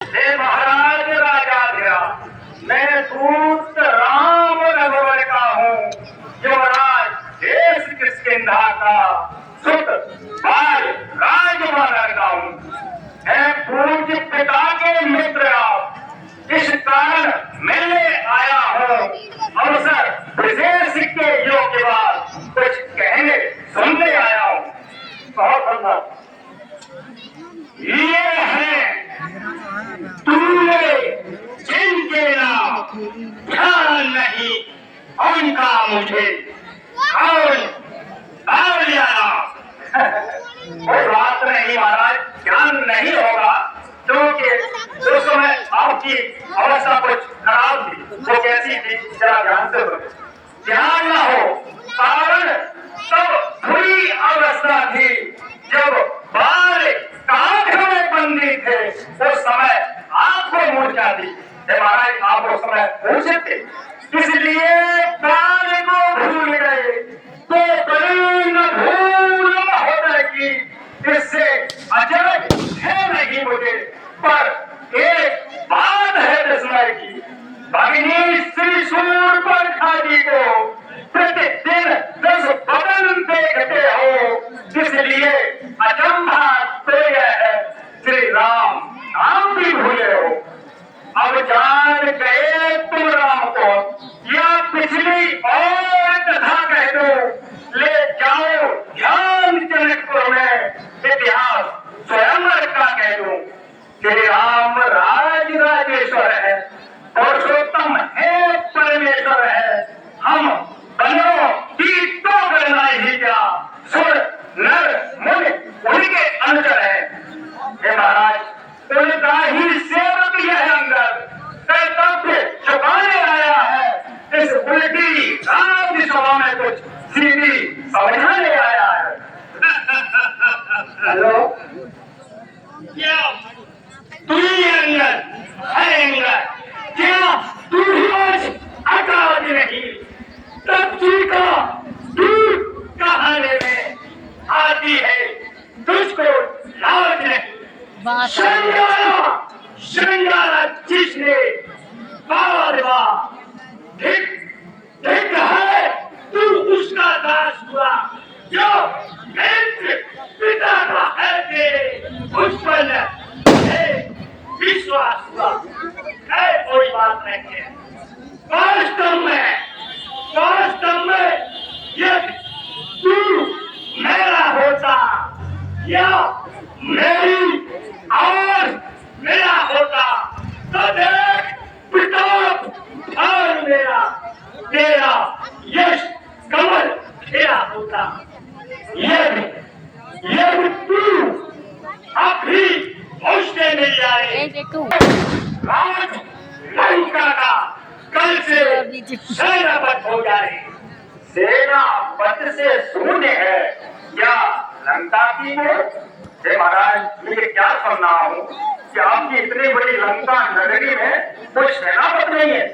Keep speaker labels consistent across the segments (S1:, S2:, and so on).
S1: हे महाराज राजाधिराज, मैं दूत राम रघुवर का हूँ, युवराज देश किष्किंधा का सुत बाल राजकुमार का हूँ। मैं पूज्य पिता के मित्र आप, इस कारण मिलने आया हूँ। अवसर विशेष के योग्य बात कुछ कहने सुनने आया हूँ। बहुत सुंदर ये है तुमने जिनके नाम ध्यान नहीं उनका मुझे कौन कोई बात नहीं महाराज, ध्यान नहीं होगा क्योंकि उस समय आपकी अवस्था कुछ खराब थी। वो कैसी थी जरा ध्यान से सुनो। ध्यान न हो कारण तब बुरी अवस्था थी जब बाल कांख में बंदी थे। उस समय आपको मूर्छा थी। महाराज आप उस समय मूर्छित थे, इसलिए काल को भूल गए। तो बड़ी न भूल होने की इससे अचरज है नहीं मुझे, पर एक बात है विस्मय की। भगिनी श्री शूर्पणखा जी को प्रतिदिन 10 बदन देखते हो, इसलिए अचंभा तो यह है श्री राम नाम भी भूले हो। अब जान गए तुम राम को, या पिछली और कथा कह दो, ले जाओ ध्यान जनकपुर में इतिहास स्वयंवर का कह दो। श्री राम राज राजेश्वर है, पुरुषोत्तम है, परमेश्वर है। हम बनो की तो करना ही क्या, सुर नर मुनि उनके अनुचर है। हे महाराज उनका ही सेवक यह अंगद कर्तव्य चुकाने आया है। इस उल्टी राज्यसभा में कुछ सीधी समझाने आया है। हेलो, क्या तू ही अंगद है? अंगद क्या तू ही आज अकाज नहीं? तब का दूध कहाने में आती है, तुझको लाज नहीं। श्रृंगारा जिसने बाबा ठीक ठीक है, तू उसका दास हुआ जो मित्र पिता का है तेरे उस पर विश्वास हुआ है। कोई बात नहीं है। वास्तव में यदि तू मेरा होता या मेरी और मेरा होता तो देख प्रताप और मेरा तेरा यश कमल खिला होता। यदि तू अभी उससे मिल जाए, राज लंका का कल से सेनापति हो जाए। सेनापति से शून्य है क्या लंका की है? महाराज मुझे क्या सुन रहा हूँ कि आपकी इतनी बड़ी लंका नगरी में कोई सेनापति नहीं है।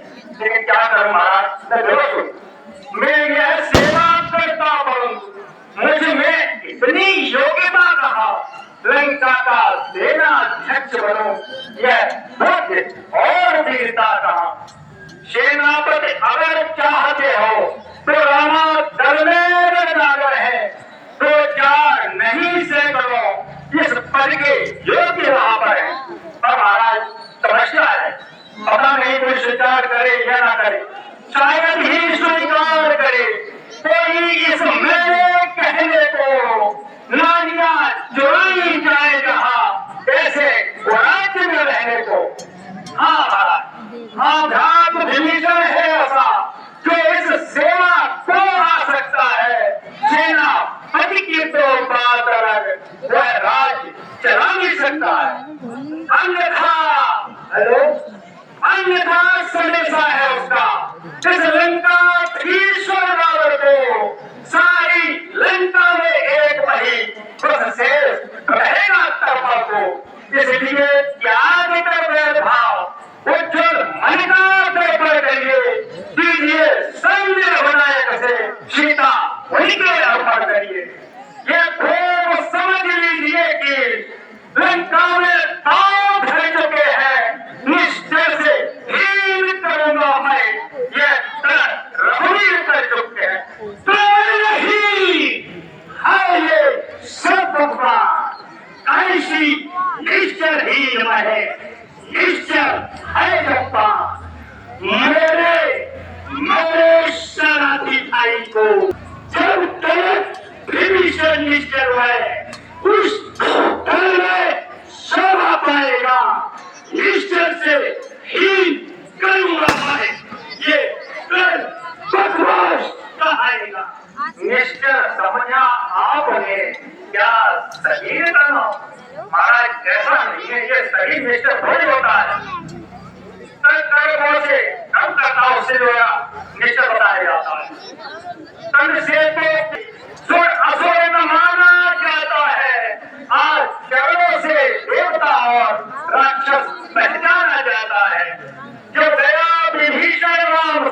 S1: लेकिन क्या करूं महाराज, मैं यह सेवा करता हूँ, मुझ में इतनी योग्यता कहा लंका का सेनाध्यक्ष बनूं, यह बुद्धि और वीरता कहा। सेनापति अगर चाहते हो तो रामा दलमेर नागर है, 2-4 नहीं से करो इस पद के योग्य वहां पर है। और महाराज तपस्या है, पता नहीं कोई स्वीकार करे या ना करे, शायद ही स्वीकार करे। कोई इस मेरे कहने को नानियां चुराई जाए जहां, ऐसे राज्य में रहने को। हाँ महाराज, हाँ भ्रात विभीषण है ऐसा जो इस सेवा को आ सकता है। सेना पति की तो बात अलग, वह राज्य चला नहीं सकता है। अन्यथा संदेशा है उसका इस लंका ईश्वर रावण को, सारी लंका में एक वही बस शेष रहेगा तरफा को। इसलिए त्याग कर भाव उज्जवल मन का दर्पण करिए, दीजिए संजय विनायक से सीता उनके अर्पण करिए। ये खूब समझ लीजिए कि लंका में ताव धर चुके हैं निश्चर है जब पास मेरे शराबी भाई को जब तक विभीषण निश्चर है उस दल में शोभा पाएगा। निश्चर से ही करूंगा भाई ये कर बकवास कहाएगा। निश्चर समझा आपने क्या सही करना महाराज ऐसा नहीं है, ये सही निश्चर थोड़ी होता है। से कम करता से जो निश्चय बताया जाता है। तन से तो असुर न माना जाता है, आज चरणों से देवता और राक्षस पहचाना जाता है। जो गया विभीषण राम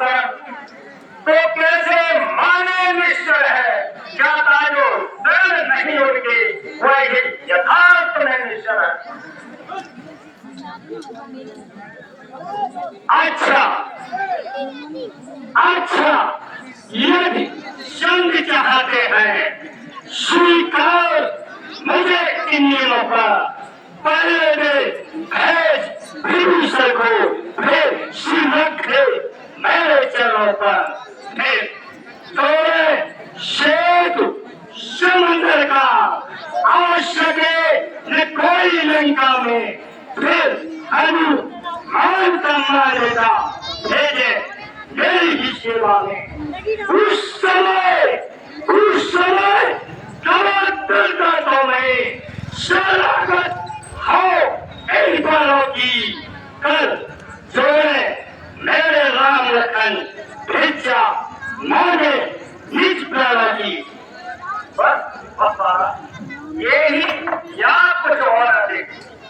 S1: तो कैसे माने निश्चय है, जाता जो शरण नहीं उनकी वही यथार्थ में निश्चय है। अच्छा यदि संग चाहते हैं स्वीकार मुझे इन नियमों पर पहले भेज विभीषण को फिर रखे मेरे चरणों पर फिर तोड़े सेतु समंदर का आ सके न कोई लंका में फिर हनुमान का मानेगा भेजे मेरी ही सेवा में। उस समय करता तो मैं शरणागत हो इन बालों की कर जोड़े मेरे राम लखन भिक्षा मांगे निज प्राणा की। बस ये ही या कुछ और अधिक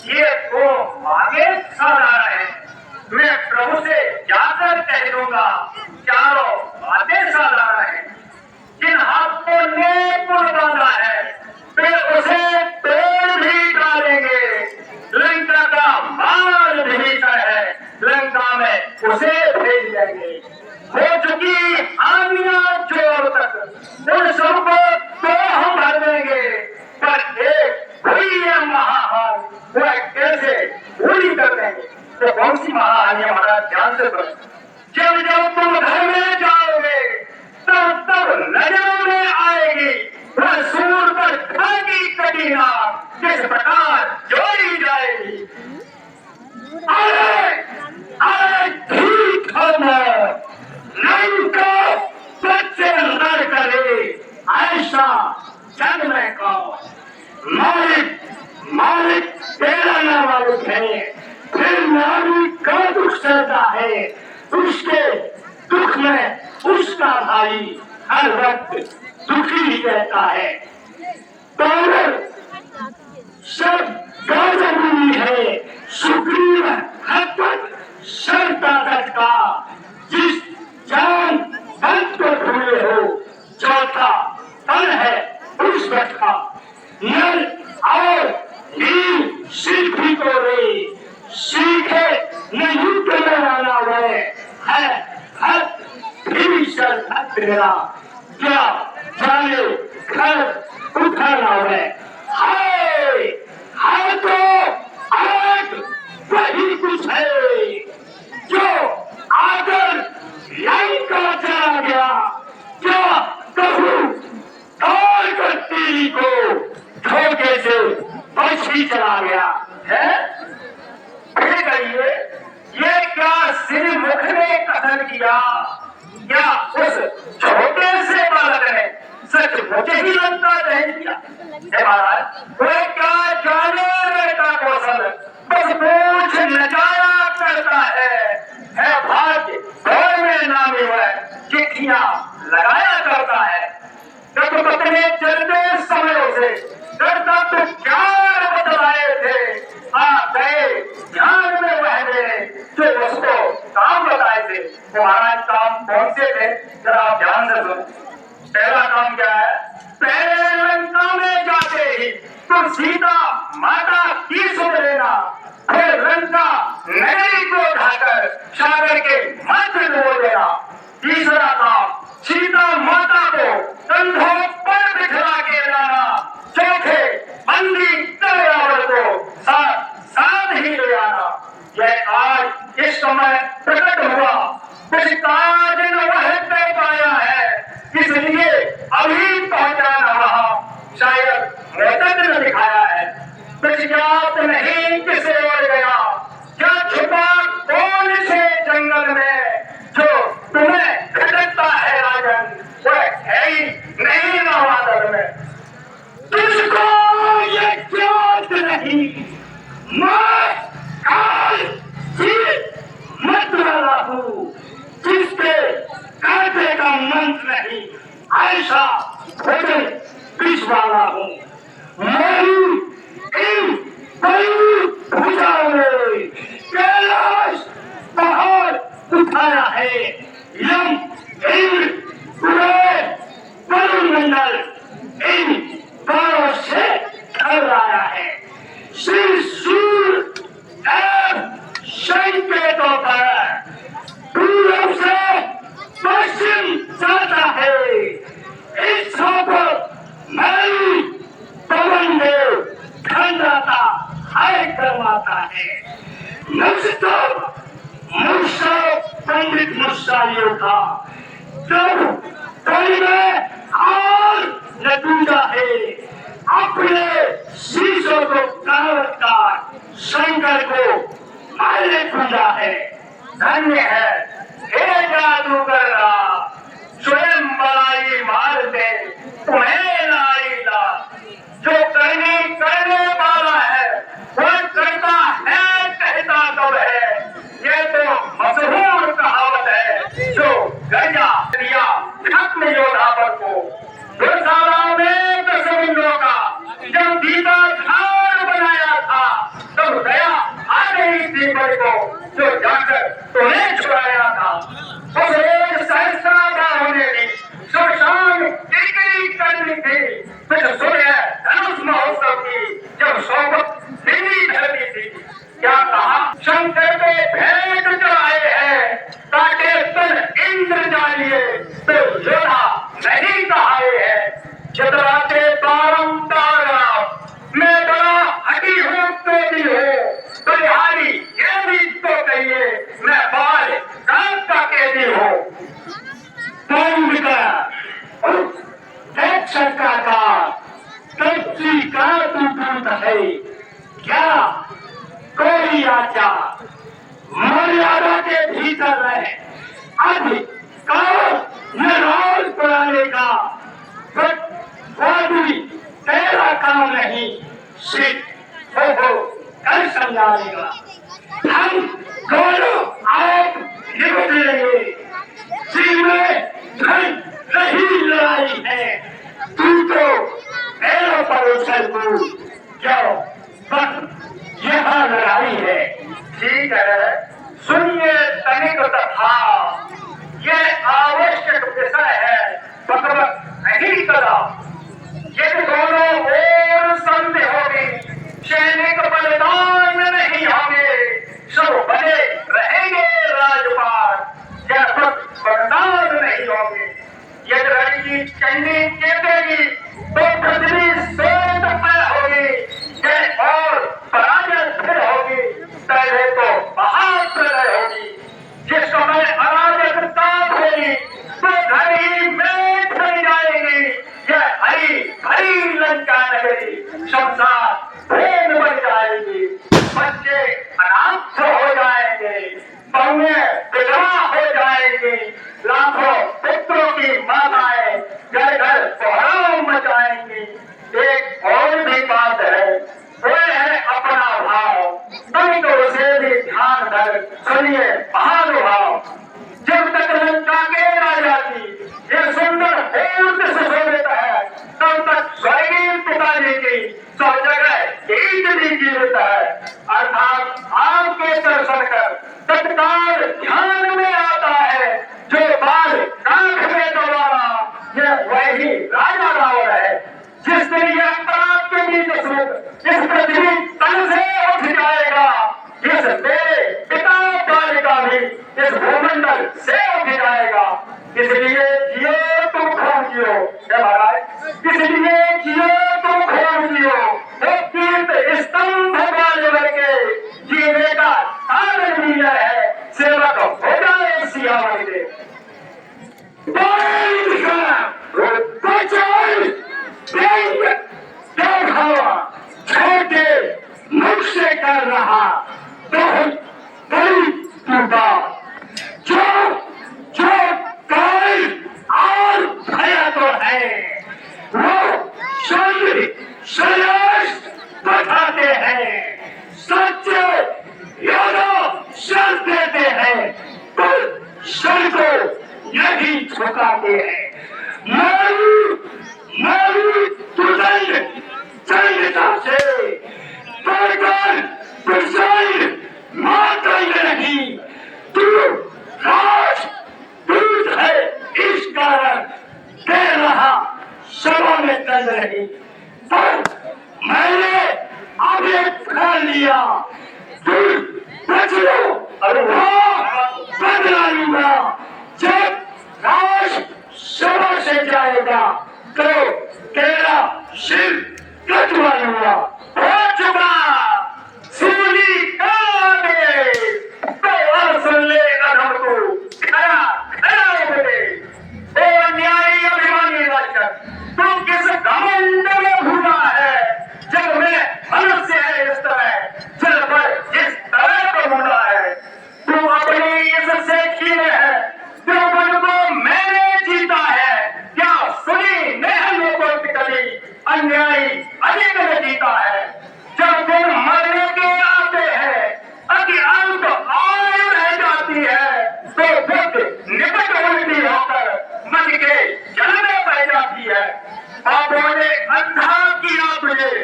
S1: ये तो आगे साधा है। मैं प्रभु से जाकर कह दूंगा चारों बातें साधारण है। जिन हाथों ने पुल बांधा है वे उसे पेड़ भी डालेंगे। लंका का माल भीतर है, लंका में उसे भेज देंगे। हो चुकी हानियां जोर तक उन सबको तो हम भर देंगे, पर एक हुई है महाहार वह कैसे पूरी कर देंगे। तो कौन सी महाहानि महाराज ध्यान से सुनो। जब जब तुम घर में जाओगे तब तब नजरों में आएगी वह सूर पर खाकी कटीना किस प्रकार जोड़ी जाएगी। अरे ठीक लंका बच्चे लड़ करे ऐसा जग में कौन मालिक तेरा नाम मालिक है। फिर नारी का दुख सहता है उसके दुख में उसका भाई हर वक्त दुखी ही रहता है। सब गाजनी है सुग्रीव हत्तक शरतादत का जिस जान बंद को भूले हो चौथा तन है उस वक्त का नर और नील शिल्पी को रे सीखे न युद्ध में आना हुए है भीषण मेरा क्या जाने घर उठाना है। हाय तो आज वही कुछ है जो आगर लंका चला गया। क्या कहूँ काल करती को धोखे से बच ही चला गया है। ये क्या श्रीमुख ने कथन किया या उस छोटे से बालक ने सच मुझे ही लंका दहन किया। महाराज वह क्या जाने रहता कौशल बस पूछ नचाया करता है भाग्य दौड़ में नामी हुआ चिट्ठियां लगाया करता है। जब पत्नी चलते समय से करता तो चार बतलाए थे आ गए ध्यान में वह मेरे जो उसको काम बताए थे। तो महाराज काम कौन से थे जरा आप ध्यान से सुनो। पहला काम क्या है, पहले लंका में जाते ही तो सीता माता की सुन लेना, फिर लंका नगरी को ढाकर सागर के मध्य डुबो देना। तीसरा काम सीता माता को कंधों पर बिठा के लाना। चौथे बंदी रावण को साथ ही ले आना। यह आज इस समय प्रकट हुआ, कुछ काज न वह कर पाया है, इसलिए अभी पहुंचा न रहा, शायद मदद न दिखाया है। कुछ ज्ञात नहीं किसे ओर गया, क्या छुपा कौन से जंगल में, जो तुम्हें खटकता है राजन, वह है ही नहीं नवादर में। तुझको ये ज्ञात नहीं, मैं काल जीत मत वाला हूँ, जिसके कांटे का मंत्र नहीं, ऐसा भोजन पीस वाला हूँ। मेरी इन बड़ी भुजाओं ने कैलाश पहाड़ उठाया है, यम इंद्र पूरे वरुण मंडल इन बाणों से घर आया है। श्री सूर्य संकेतों पर पूर्व से पश्चिम जाता है, इस मेरी पवन देव ठंडाता है करवाता है। मूसा पंडित मुस्तालियों का जब कली में आग न टूटा है, अपने शीशों को कावत कर शंकर को मारने पूजा है। धन्य है हे जादूगर राम, स्वयं बड़ाई मार दे तुम्हें लाइला, जो करने वाला है वह करता है, कहता तो है, ये तो मशहूर कहावत है, जो गया दिया खत्म योद्धा पर को। दुर्साला में दशमिंदों का जब दीपा झाड़ बनाया था, तब गया आ गई दीपक को, जो जाकर तुम्हें छुड़ाया था। उस रोज सहस्त्राबाद होने की शमशान टिकरी करनी थी, कुछ सूर्य धनुष महोत्सव की जब सोबत दिल्ली धरती थी। क्या कहा शंकर को भेंट चढ़ाए हैं, ताके तुम इंद्र जानिए, तो योद्धा नहीं कहाए है। चतुराते बारंबार मैं बड़ा हटी हूँ तो भी हूँ, बलिहारी ये भी तो कहिए, मैं बाल काल का कैदी हूँ। सरकार का कच्ची का टूट है, क्या कोई आचा मर्यादा के भीतर रहे, अभी नाराज बनाने का तेरा काम नहीं, सिर्फ हो कर समझाएगा। हम दोनों आप निकलेंगे, जिनमें धन नहीं लड़ाई है, तू तो मेरे पर उछल कूद, क्यों बस यहाँ लड़ाई है। ठीक है, सुनिए तनिक तथा, यह आवश्यक विषय है, बकबक नहीं करा। यदि दोनों ओर संधि होगी, सैनिक बलिदान नहीं होंगे, सब बने रहेंगे राजपाट, यह बलिदान नहीं होंगे। यदि लड़की चंडी जीतेगी तो पृथ्वी श्वेत होगी, यह और पराजय फिर होगी, पहले तो महाप्रलय होगी। जिस समय अराजकता होगी तो घर ही में फैल जाएगी, यह हरी भरी लंका नगरी शमशान भूमि बन जाएगी। बच्चे अनाथ हो जाएंगे, बहुएं विधवा हो जाएंगी, लाखों पुत्रों की माताएं घर घर कोहराम मचाएंगी। एक और भी बात है, वह है अपना भाव, तुम तो उसे भी ध्यान कर सुनिए महानुभाव। जब तक लंका के राजा की ये सुंदर मूर्ति सुशोभित है, तब तक स्वर्गीय पिताजी की सब जगह एक भी जीवित है। अर्थात आपके दर्शन कर तत्काल ध्यान में आता है, जो बाल काख में दबाना, यह वही राजा रावण है। जिस दिन यह पराक्रमी दशरथ इस पृथ्वी तल से उठ जाएगा, इस मेरे पिता बालिका भी इस भूमंडल से उठ जाएगा। इसलिए जियो तुम खूब जियो, महाराज, इसलिए जियो तुम खूब जियो, वो कीर्त स्तंभ वाले करके जीने का करते हैं तो सर को नहीं झुकाते हैं। मारू मारू तुरंत चंडता से पढ़कर प्रसन्न माता नहीं तू राजदूत है, इस कारण कह रहा सभा में कर रही। पर मैंने अब एक ठान लिया, तुम बच लो और बदला लूंगा। जब राज सभा से जाएगा तो तेरा सिर कटवा लूंगा। हो चुका सूली काटे तो अब सुन ले अधम को, खड़ा खड़ा हो गए। ओ न्यायी अभिमानी राजकर, तू किस घमंड में भूला है जब मैं मनुष्य है इस तरह, जब पर इस तरह पर भूला है। तू अपनी इससे खीरे है, तू मन को मैंने जीता है। क्या सुनी नहीं लोगों की कभी अन्यायी अधिक में जीता है। जब दिन मरने के आते हैं, अति अंत आयु रह जाती है, तो बुद्ध निकट उल्टी होकर मन के जलने पड़ जाती है। पापों ने अंधा किया तुझे,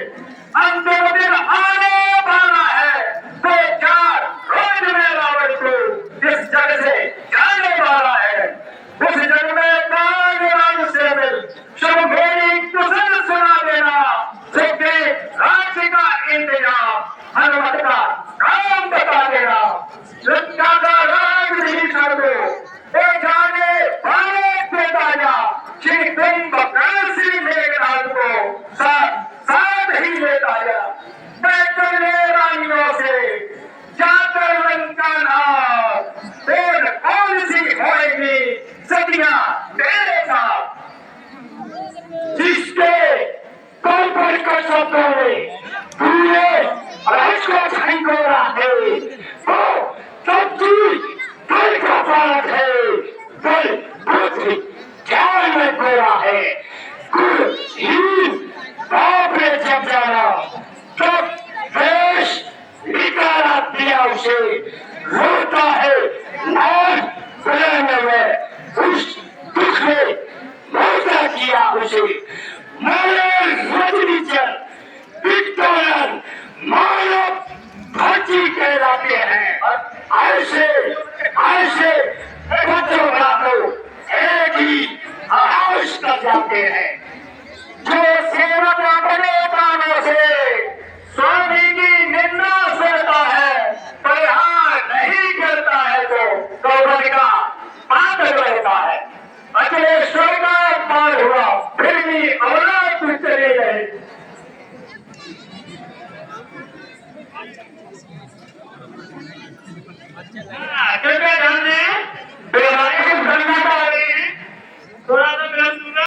S1: अंतिम दिन आने वाला है, तो 4 रोज में रावण को इस जग से जाने वाला है। उस जग में काज से मिल शुभ मेरी कुशल सुना देना, सुखे राज्य का इंतजाम हनुमत का काम बता देना। लंका का राज नहीं छोड़ दो, जाने वाले देता जा, श्री कुंभकर्ण सिंह मेघनाथ को साथ साथ ही लेता जा। मैं कमले रानियों से जाकर लंका नाथ, फिर कौन सी होएगी सतियां तेरे साथ। जिसके कौन पर कर सकते पूरे राज को झंकोरा है, वो सच्ची कल का पालक है, कल बुद्धि ज्ञान में खोया है। कुलहीन बाप ने जब जाना तब देश निकाला दिया उसे, रोता है लाल बुलंद में, उस दुख में मोटा किया उसे। मारे रजनी चल विक्टोरियन